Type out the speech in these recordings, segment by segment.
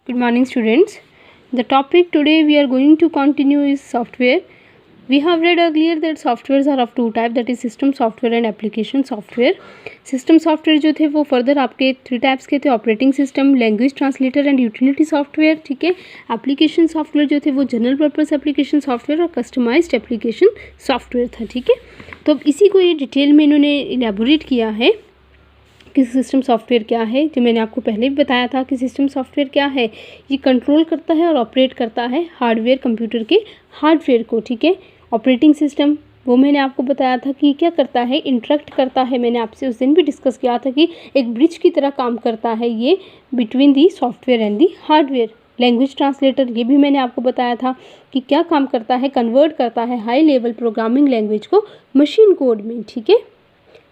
Good morning, students. The topic today we are going to continue is software. We have read earlier that softwares are of two types, that is system software and application software. System software जो थे वो further आपके three types के थे, operating system, language translator and utility software. ठीक है. Application software जो थे वो जनरल पर्पस एप्लीकेशन सॉफ्टवेयर और कस्टमाइज्ड एप्लीकेशन सॉफ्टवेयर था. ठीक है. तो अब इसी को ये डिटेल में इन्होंने इलेबोरेट किया है कि सिस्टम सॉफ्टवेयर क्या है. जो मैंने आपको पहले भी बताया था कि सिस्टम सॉफ्टवेयर क्या है, ये कंट्रोल करता है और ऑपरेट करता है हार्डवेयर, कंप्यूटर के हार्डवेयर को. ठीक है. ऑपरेटिंग सिस्टम वो मैंने आपको बताया था कि क्या करता है, इंटरेक्ट करता है. मैंने आपसे उस दिन भी डिस्कस किया था कि एक ब्रिज की तरह काम करता है ये between the software and the hardware. Language translator ये भी मैंने आपको बताया था कि क्या काम करता है, कन्वर्ट करता है हाई लेवल प्रोग्रामिंग लैंग्वेज को मशीन कोड में. ठीक है.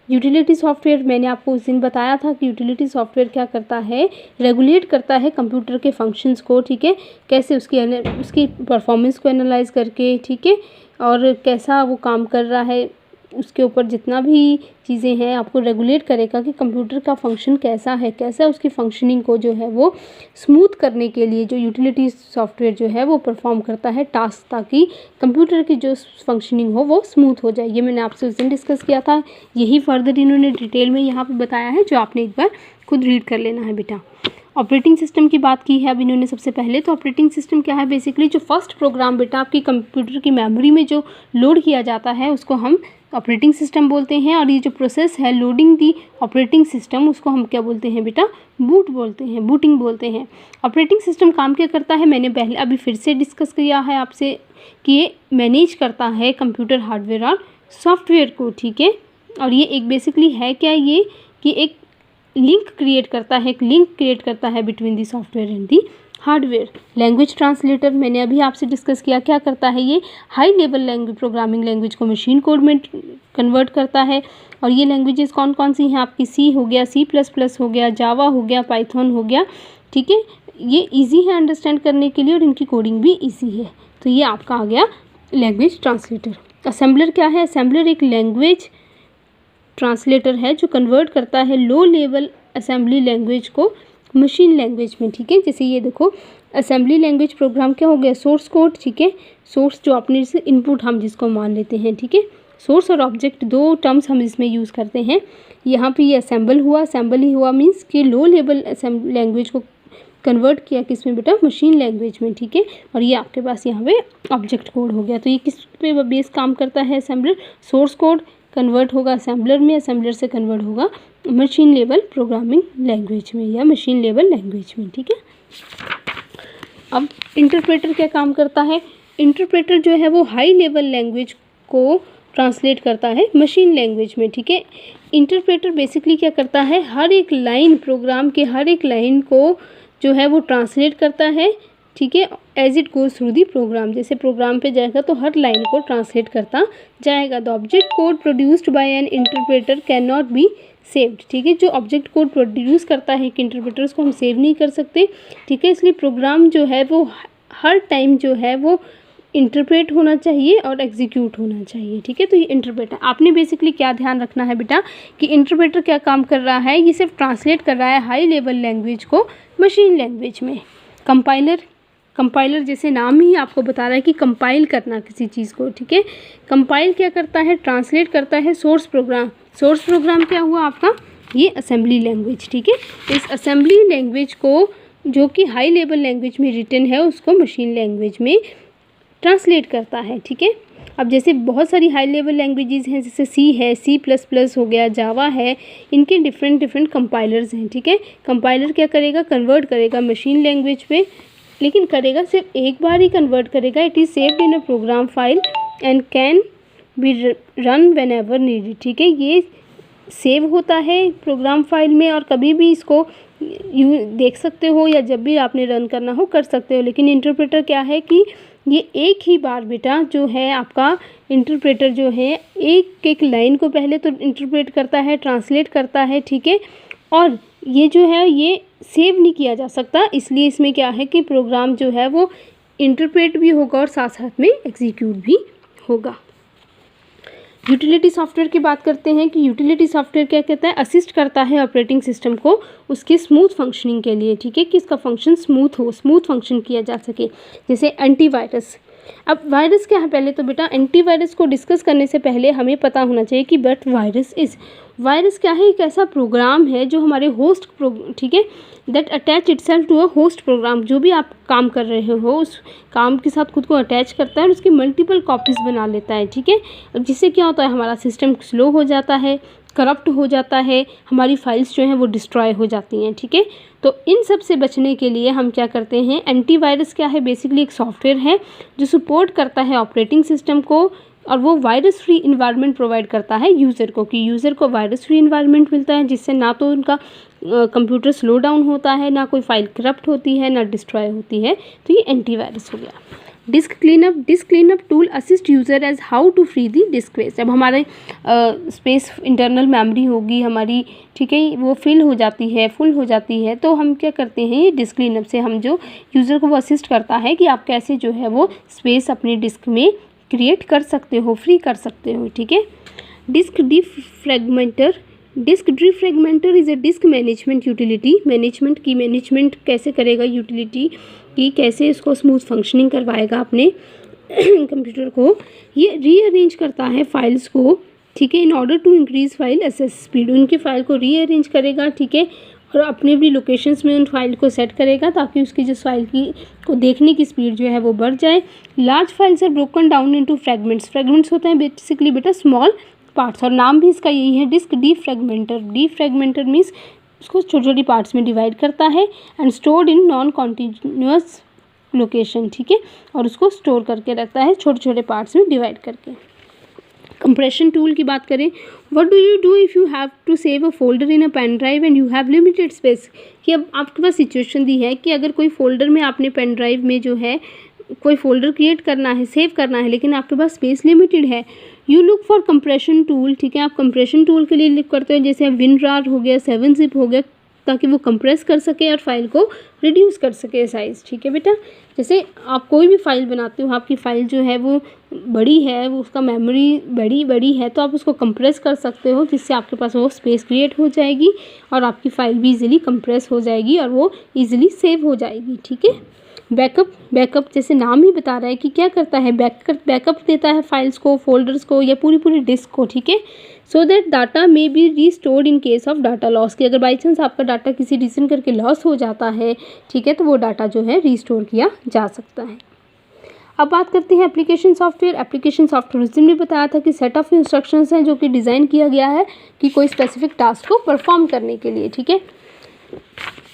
यूटिलिटी सॉफ्टवेयर मैंने आपको उस दिन बताया था कि यूटिलिटी सॉफ्टवेयर क्या करता है, रेगुलेट करता है कंप्यूटर के फंक्शंस को. ठीक है. कैसे उसकी परफॉर्मेंस को एनालाइज करके, ठीक है, और कैसा वो काम कर रहा है उसके ऊपर जितना भी चीज़ें हैं आपको रेगुलेट करेगा कि कंप्यूटर का फंक्शन कैसा है, कैसा उसकी फंक्शनिंग को जो है वो स्मूथ करने के लिए जो यूटिलिटी सॉफ्टवेयर जो है वो परफॉर्म करता है टास्क, ताकि कंप्यूटर की जो फंक्शनिंग हो वो स्मूथ हो जाए. ये मैंने आपसे उस दिन डिस्कस किया था. यही फर्दर इन्होंने डिटेल में यहाँ पे बताया है, जो आपने एक बार खुद रीड कर लेना है बेटा. ऑपरेटिंग सिस्टम की बात की है अब इन्होंने सबसे पहले. तो ऑपरेटिंग सिस्टम क्या है, बेसिकली जो फर्स्ट प्रोग्राम बेटा आपकी कंप्यूटर की मेमोरी में जो लोड किया जाता है उसको हम ऑपरेटिंग सिस्टम बोलते हैं. और ये जो प्रोसेस है लोडिंग दी ऑपरेटिंग सिस्टम, उसको हम क्या बोलते हैं बेटा, बूट बोलते हैं, बूटिंग बोलते हैं. ऑपरेटिंग सिस्टम काम क्या करता है, मैंने पहले अभी फिर से डिस्कस किया है आपसे कि ये मैनेज करता है कंप्यूटर हार्डवेयर और सॉफ्टवेयर को. ठीक है. और ये एक बेसिकली है क्या, ये कि एक लिंक क्रिएट करता है between the software and the hardware. Language translator मैंने अभी आपसे डिस्कस किया क्या करता है, ये high level language programming language को मशीन कोड में कन्वर्ट करता है. और ये लैंग्वेजेस कौन कौन सी हैं आपकी, सी हो गया, C++ हो गया, जावा हो गया, पाइथन हो गया. ठीक है. ये ईजी है अंडरस्टैंड करने के लिए और इनकी कोडिंग भी ईजी है. तो ये आपका आ गया लैंग्वेज ट्रांसलेटर. असेंबलर क्या है, असेंबलर एक लैंग्वेज ट्रांसलेटर है जो कन्वर्ट करता है लो लेवल असेंबली लैंग्वेज को मशीन लैंग्वेज में. ठीक है. जैसे ये देखो असेंबली लैंग्वेज प्रोग्राम क्या हो गया, सोर्स कोड. ठीक है. सोर्स जो अपने इनपुट हम जिसको मान लेते हैं. ठीक है. सोर्स और ऑब्जेक्ट दो टर्म्स हम इसमें यूज़ करते हैं. यहाँ पे ये असेंबल ही हुआ मीन्स कि लो लेवल असेंबली लैंग्वेज को कन्वर्ट किया किस में बेटा, मशीन लैंग्वेज में. ठीक है. और ये आपके पास यहाँ पे ऑब्जेक्ट कोड हो गया. तो ये किस पे बेस काम करता है, असेंबलर. सोर्स कोड कन्वर्ट होगा असेंबलर में, असेंबलर से कन्वर्ट होगा मशीन लेवल प्रोग्रामिंग लैंग्वेज में या मशीन लेवल लैंग्वेज में. ठीक है. अब इंटरप्रेटर क्या काम करता है, इंटरप्रेटर जो है वो हाई लेवल लैंग्वेज को ट्रांसलेट करता है मशीन लैंग्वेज में. ठीक है. इंटरप्रेटर बेसिकली क्या करता है, हर एक लाइन प्रोग्राम के हर एक लाइन को जो है वो ट्रांसलेट करता है. ठीक है. As it goes through the program, जैसे प्रोग्राम पे जाएगा तो हर लाइन को ट्रांसलेट करता जाएगा. The object code produced by an interpreter can not be saved. ठीक है. जो ऑब्जेक्ट कोड प्रोड्यूस करता है एक इंटरप्रेटर, उसको हम सेव नहीं कर सकते. ठीक है. इसलिए प्रोग्राम जो है वो हर टाइम जो है वो इंटरप्रेट होना चाहिए और एग्जीक्यूट होना चाहिए. ठीक है. तो ये इंटरप्रेटर, आपने बेसिकली क्या ध्यान रखना है बेटा कि इंटरप्रेटर क्या काम कर रहा है, ये सिर्फ ट्रांसलेट कर रहा है हाई लेवल लैंग्वेज को मशीन लैंग्वेज में. कंपाइलर जैसे नाम ही आपको बता रहा है कि कंपाइल करना किसी चीज़ को. ठीक है. कंपाइल क्या करता है, ट्रांसलेट करता है सोर्स प्रोग्राम. सोर्स प्रोग्राम क्या हुआ आपका, ये असेंबली लैंग्वेज. ठीक है. इस असेंबली लैंग्वेज को जो कि हाई लेवल लैंग्वेज में रिटन है उसको मशीन लैंग्वेज में ट्रांसलेट करता है. ठीक है. अब जैसे बहुत सारी हाई लेवल लैंग्वेजेस हैं, जैसे सी है, C++ हो गया, जावा है, इनके डिफरेंट कंपाइलर्स हैं. ठीक है. कंपाइलर क्या करेगा, कन्वर्ट करेगा मशीन लैंग्वेज पे, लेकिन करेगा सिर्फ एक बार ही कन्वर्ट करेगा. It is saved in a program file and can be run when ever needed. ठीक है. ये सेव होता है प्रोग्राम फाइल में और कभी भी इसको देख सकते हो या जब भी आपने रन करना हो कर सकते हो. लेकिन इंटरप्रेटर क्या है कि ये एक ही बार बेटा जो है आपका इंटरप्रेटर जो है एक एक लाइन को पहले तो इंटरप्रेट करता है, ट्रांसलेट करता है. ठीक है. और ये जो है ये सेव नहीं किया जा सकता, इसलिए इसमें क्या है कि प्रोग्राम जो है वो इंटरप्रेट भी होगा और साथ साथ में एग्जीक्यूट भी होगा. यूटिलिटी सॉफ्टवेयर की बात करते हैं कि यूटिलिटी सॉफ्टवेयर क्या कहता है, असिस्ट करता है ऑपरेटिंग सिस्टम को उसके स्मूथ फंक्शनिंग के लिए, ठीक है, कि इसका फंक्शन स्मूथ हो, स्मूथ फंक्शन किया जा सके। जैसे एंटीवायरस। अब वायरस क्या है, पहले तो बेटा एंटीवायरस को डिस्कस करने से पहले हमें पता होना चाहिए कि बट वायरस क्या है, एक ऐसा प्रोग्राम है जो हमारे होस्ट ठीक है, that attach itself to a host program. जो भी आप काम कर रहे हो उस काम के साथ खुद को अटैच करता है और उसकी मल्टीपल कॉपीज़ बना लेता है, ठीक है। जिससे क्या होता है, हमारा सिस्टम स्लो हो जाता है, करप्ट हो जाता है, हमारी फाइल्स जो हैं वो डिस्ट्रॉय हो जाती हैं, ठीक है। तो इन सब से बचने के लिए हम क्या करते हैं, एंटीवायरस क्या है, बेसिकली एक सॉफ्टवेयर है जो सपोर्ट करता है ऑपरेटिंग सिस्टम को, और वो वायरस फ्री इन्वायरमेंट प्रोवाइड करता है यूज़र को, कि यूज़र को वायरस फ्री इन्वायरमेंट मिलता है, जिससे ना तो उनका कंप्यूटर स्लो डाउन होता है, ना कोई फाइल करप्ट होती है, ना डिस्ट्रॉय होती है। तो ये एंटीवायरस हो गया। Disk cleanup tool assist user as how to free the disk space. अब हमारे स्पेस इंटरनल मेमोरी होगी हमारी, ठीक है, वो फुल हो जाती है, तो हम क्या करते हैं, ये डिस्क क्लीनअप से हम जो यूज़र को वो असिस्ट करता है कि आप कैसे जो है वो स्पेस अपनी डिस्क में क्रिएट कर सकते हो, फ्री कर सकते हो, ठीक है। Disk defragmenter is a disk management utility. Management कैसे करेगा यूटिलिटी की, कैसे इसको स्मूथ फंक्शनिंग करवाएगा अपने कंप्यूटर को। ये रीअरेंज करता है फाइल्स को, ठीक है, in order to increase file access speed. उनकी फाइल को रीअरेंज करेगा, ठीक है, और अपने भी लोकेशंस में उन फाइल को सेट करेगा ताकि उसकी जिस फाइल की को देखने की स्पीड जो है वो बढ़ जाए। Large files are broken down into fragments होते हैं बेसिकली बेटा स्मॉल पार्ट्स, और नाम भी इसका यही है, डिस्क डिफ्रैगमेंटर मीन्स उसको छोटी छोटी पार्ट्स में डिवाइड करता है, and stored in non continuous location, ठीक है, और उसको स्टोर करके रखता है छोटे छोटे पार्ट्स में डिवाइड करके। कंप्रेशन टूल की बात करें, what do you do if you have to save a folder in a pen drive and you have limited space. कि अब आपके पास सिचुएशन दी है कि अगर कोई फोल्डर में आपने पेन ड्राइव में जो है कोई फोल्डर क्रिएट करना है, सेव करना है, लेकिन आपके पास स्पेस लिमिटेड है, you look for compression tool, ठीक है। आप कंप्रेशन टूल के लिए लुक करते हो, जैसे WinRAR हो गया, 7-zip हो गया, ताकि वो कंप्रेस कर सके और फाइल को रिड्यूस कर सके साइज़, ठीक है बेटा। जैसे आप कोई भी फाइल बनाते हो, आपकी फ़ाइल जो है वो बड़ी है, वो उसका मेमोरी बड़ी है, तो आप उसको कंप्रेस कर सकते हो, जिससे आपके पास वो स्पेस क्रिएट हो जाएगी और आपकी फ़ाइल भी इजीली कंप्रेस हो जाएगी और वो इजीली सेव हो जाएगी, ठीक है। बैकअप जैसे नाम ही बता रहा है कि क्या करता है, बैकअप देता है फाइल्स को, फोल्डर्स को, या पूरी डिस्क को, ठीक है। So that data may be restored in case of data loss, कि अगर बाई चांस आपका डाटा किसी रीज़न करके लॉस हो जाता है, ठीक है, तो वो डाटा जो है रीस्टोर किया जा सकता है। अब बात करते हैं एप्लीकेशन सॉफ्टवेयर उस दिन भी बताया था कि सेट ऑफ इंस्ट्रक्शंस हैं जो कि डिज़ाइन किया गया है कि कोई स्पेसिफिक टास्क को परफॉर्म करने के लिए, ठीक है।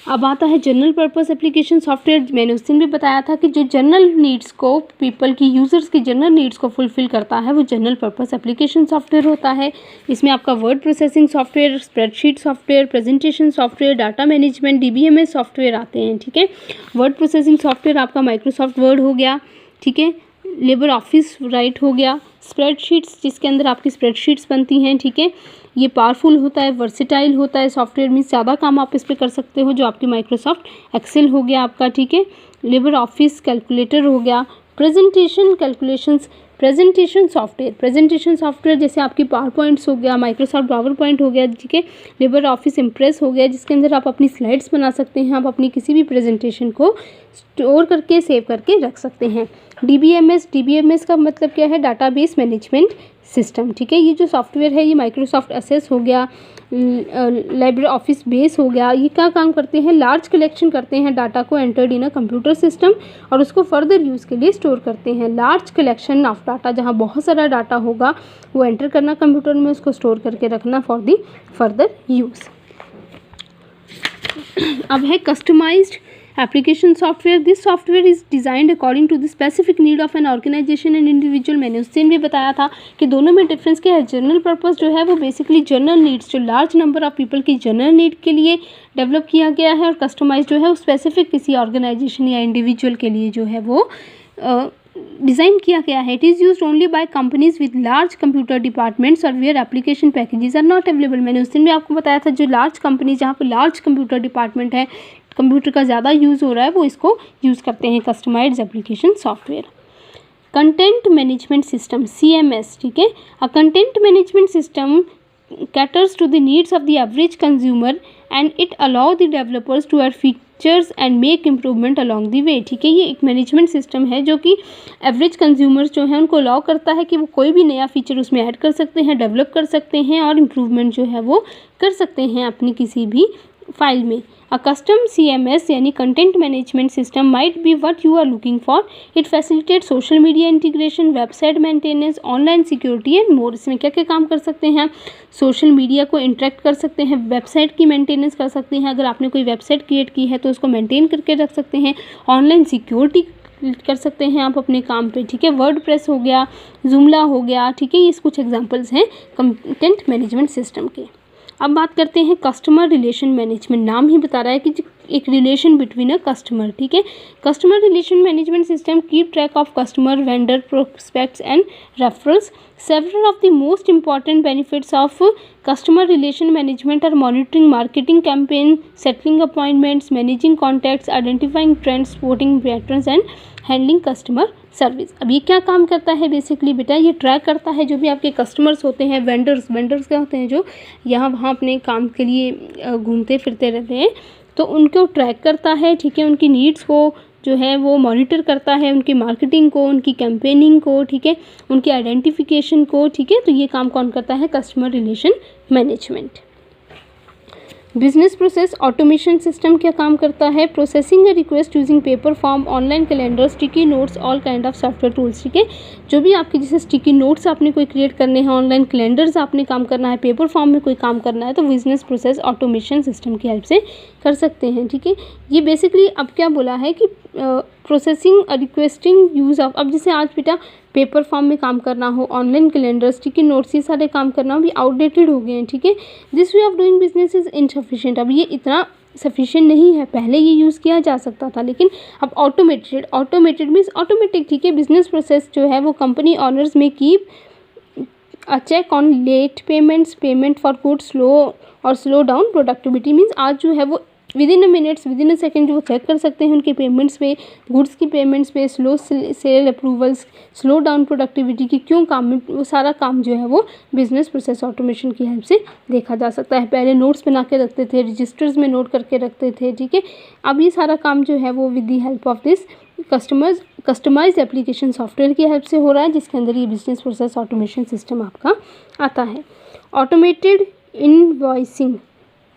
अब आता है जनरल पर्पस एप्लीकेशन सॉफ्टवेयर। मैंने उस दिन भी बताया था कि जो जनरल नीड्स को पीपल की यूज़र्स की जनरल नीड्स को फुलफ़िल करता है वो जनरल पर्पस एप्लीकेशन सॉफ्टवेयर होता है। इसमें आपका word processing software, spreadsheet software, presentation software, data management, DBMS software आते हैं, ठीक है। वर्ड प्रोसेसिंग सॉफ्टवेयर आपका माइक्रोसॉफ्ट वर्ड हो गया, ठीक है, लेबर ऑफिस राइट हो गया, स्प्रेडशीट्स जिसके अंदर आपकी स्प्रेडशीट्स बनती हैं, ठीक है। ये पावरफुल होता है, वर्सेटाइल होता है सॉफ्टवेयर, मीन्स ज़्यादा काम आप इस पर कर सकते हो, जो आपकी माइक्रोसॉफ्ट एक्सेल हो गया आपका, ठीक है। लिबर ऑफिस कैलकुलेटर हो गया, प्रेजेंटेशन सॉफ्टवेयर जैसे आपकी पावर पॉइंट्स हो गया, माइक्रोसॉफ्ट पावर पॉइंट हो गया, ठीक है। लिबर ऑफिस इम्प्रेस हो गया, जिसके अंदर आप अपनी स्लाइड्स बना सकते हैं, आप अपनी किसी भी प्रेजेंटेशन को स्टोर करके सेव करके रख सकते हैं। DBMS का मतलब क्या है, डाटाबेस मैनेजमेंट सिस्टम, ठीक है। ये जो सॉफ्टवेयर है ये माइक्रोसॉफ्ट एक्सेस हो गया, लाइब्रेरी ऑफिस बेस हो गया, ये क्या काम करते हैं, लार्ज कलेक्शन करते हैं डाटा को entered in a computer system और उसको फर्दर यूज़ के लिए स्टोर करते हैं। लार्ज कलेक्शन ऑफ डाटा, जहाँ बहुत सारा डाटा होगा वो एंटर करना कंप्यूटर में, उसको स्टोर करके रखना फॉर दी फर्दर यूज़। अब है customised application software. This software is designed according to the specific need of an organisation and individual. मैंने उस दिन भी बताया था कि दोनों में डिफरेंस क्या है। जनरल पर्पस जो है वो बेसिकली जनरल नीड्स, जो लार्ज नंबर ऑफ पीपल की जनरल नीड के लिए डेवलप किया गया है, और कस्टमाइज जो है वो स्पेसिफिक किसी ऑर्गेनाइजेशन या इंडिविजुअल के लिए जो है वो डिज़ाइन किया गया है। It is used only by companies with large computer departments और where application packages are not available. मैंने उस दिन भी आपको बताया था जो लार्ज कंपनी जहाँ पर लार्ज कंप्यूटर डिपार्टमेंट है, कंप्यूटर का ज़्यादा यूज़ हो रहा है, वो इसको यूज़ करते हैं customised application software. Content management system CMS, ठीक है। A content management system caters to the needs of the average consumer and it allow the developers to add features and make improvement along the way, ठीक है। ये एक management system है जो कि average consumers जो है उनको अलाउ करता है कि वो कोई भी नया फीचर उसमें ऐड कर सकते हैं, डेवलप कर सकते हैं और इम्प्रूवमेंट जो है वो कर सकते हैं अपनी किसी भी फाइल में। A custom CMS यानी content management system might be what you are looking for. It facilitates social media integration, website maintenance, online security and more. इसमें क्या क्या काम कर सकते हैं? सोशल मीडिया को इंटरेक्ट कर सकते हैं, वेबसाइट की मेंटेनेंस कर सकते हैं, अगर आपने कोई वेबसाइट क्रिएट की है तो उसको मेंटेन करके रख सकते हैं, ऑनलाइन सिक्योरिटी कर सकते हैं आप अपने काम पे, ठीक है। वर्डप्रेस हो गया, जूमला हो गया, ठीक है। ये कुछ एग्जांपल्स हैं कंटेंट मैनेजमेंट सिस्टम के। अब बात करते हैं कस्टमर रिलेशन मैनेजमेंट। नाम ही बता रहा है कि एक रिलेशन बिटवीन अ कस्टमर, ठीक है। Customer relation management system keep track of customer, vendor, prospects and referrals. Several of the most important benefits of customer relation management are monitoring marketing campaign, settling appointments, managing contacts, identifying trends, spotting patterns and handling customer service. अब ये क्या काम करता है basically बेटा? ये track करता है जो भी आपके कस्टमर्स होते हैं, वेंडर्स क्या होते हैं जो यहाँ वहाँ अपने काम के लिए घूमते फिरते रहते हैं, तो उनको ट्रैक करता है, ठीक है। उनकी नीड्स को जो है वो मॉनिटर करता है, उनकी मार्केटिंग को, उनकी कैंपेनिंग को, ठीक है, उनकी आइडेंटिफिकेशन को, ठीक है। तो ये काम कौन करता है? Customer relation management. Business process automation system क्या काम करता है? Processing a request using paper form, online calendar, sticky notes, all kind of software tools, ठीक है। जो भी आपके जैसे स्टिकी नोट्स आपने कोई क्रिएट करने हैं, ऑनलाइन कैलेंडर्स आपने काम करना है, पेपर फॉर्म में कोई काम करना है, तो बिजनेस प्रोसेस ऑटोमेशन सिस्टम की हेल्प से कर सकते हैं, ठीक है। ये बेसिकली अब क्या बोला है कि प्रोसेसिंग रिक्वेस्टिंग यूज़ ऑफ, अब जैसे आज बेटा पेपर फॉर्म में काम करना हो, ऑनलाइन कैलेंडर, स्टिकी नोट्स, ये सारे काम करना हो, भी आउटडेटेड हो गए हैं, ठीक है। This way of doing business is insufficient. अब ये इतना सफिशिएंट नहीं है, पहले ये यूज़ किया जा सकता था, लेकिन अब ऑटोमेटेड मीन्स ऑटोमेटिक, ठीक है। बिजनेस प्रोसेस जो है वो कंपनी ऑनर्स में keep a check on late payments, payment for good slow down productivity. Means आज जो है वो within a minutes, within a second जो वो चेक कर सकते हैं उनके पेमेंट्स पे, गुड्स की पेमेंट्स पे, slow sale approvals, slow down productivity की क्यों काम में, वो सारा काम जो है वो बिजनेस प्रोसेस ऑटोमेशन की हेल्प से देखा जा सकता है। पहले नोट्स बना के रखते थे, रजिस्टर्स में नोट करके रखते थे, ठीक है। अब ये सारा काम जो है वो with the help of this customised application software की हेल्प से हो रहा है, जिसके अंदर ये बिजनेस प्रोसेस ऑटोमेशन सिस्टम आपका आता है। Automated invoicing,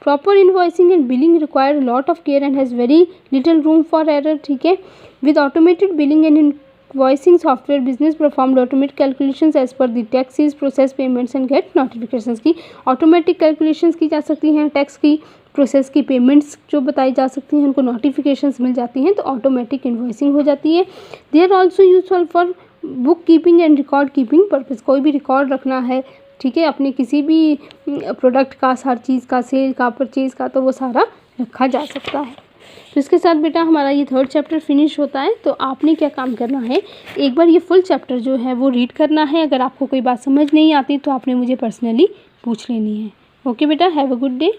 proper invoicing and billing require lot of care and has very little room for error, ठीक है। With automated billing and invoicing software business perform automatic calculations as per the taxes, process payments and get notifications की automatic calculations की जा सकती हैं, tax की process की payments जो बताई जा सकती हैं उनको नोटिफिकेशंस मिल जाती हैं, तो ऑटोमेटिक इनवॉइसिंग हो जाती है। They are also useful for book keeping and record keeping purpose. कोई भी रिकॉर्ड रखना है, ठीक है, अपने किसी भी प्रोडक्ट का, हर चीज़ का, सेल का, परचेज़ का, तो वो सारा रखा जा सकता है। तो इसके साथ बेटा हमारा ये 3rd चैप्टर फिनिश होता है। तो आपने क्या काम करना है, एक बार ये फुल चैप्टर जो है वो रीड करना है। अगर आपको कोई बात समझ नहीं आती तो आपने मुझे पर्सनली पूछ लेनी है। ओके बेटा, हैव अ गुड डे।